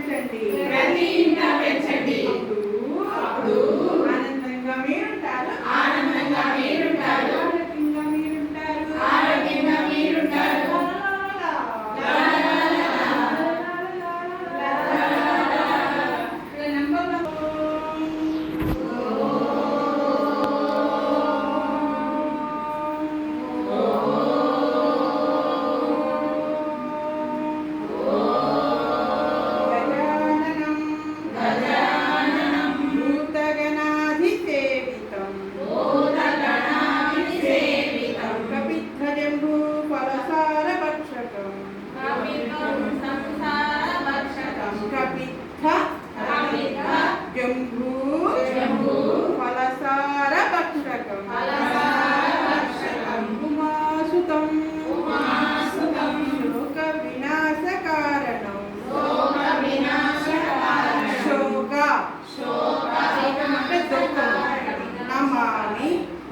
పెంచండి, ప్రతి ఇంట పెంచండి. అప్పుడు ఆనందంగా మీరుంటారు, ఆనందంగా మీరుంటారు, ఆరోగ్యంగా మీరుంటారు, ఆరోగ్యంగా మీరుంటారు. గజాననం భూతగణాధిసేవితం భూతగణాధిసేవితం కపిధ్వజంబూ ఫలసారభక్షకం కపిత్వం సంసారభక్షకం కపిత్థ కపిత్థ జంబూ జంబూ ఫలసారభక్షకం ఫలసారభక్షకం ఉమాసుతం ఉమాసుతం శోక వినాశకారణం శోక వినాశకారణం శోక శోకం అంటే దుఃఖం నమామి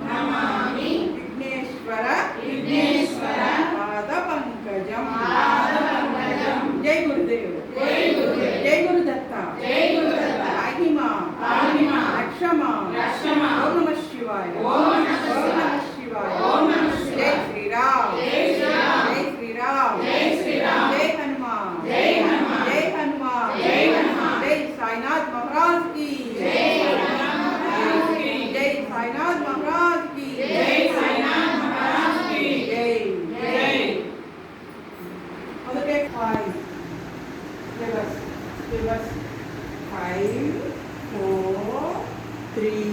నమామి విఘ్నేశ్వర విఘ్నేశ్వర పాద పంకజం పాదపంకజం. జై గురుదేవ్ జై గురుదేవ్. జై గురుదత్త జై గురుదత్త. పాహిమా పాహిమా. రక్షమా రక్షమా. ఓం నమః శివాయ ఓం నమః శివాయ. శివాయ ఓం నమః శివాయ. జై శ్రీరామ్ జై శ్రీరామ్. జై శ్రీరామ్ జై శ్రీరామ్. జై హనుమాన్ జై హనుమాన్. జై హనుమాన్ జై హనుమాన్. జై సాయినాథ్ మహారాజ్ की జై సాయినాథ్ మహారాజ్ की. జై సాయినాథ్ మహారాజ్ की జై సాయినాథ్ మహారాజ్ की. జై జై. మొదటే 5 రివర్స్ 5 4 3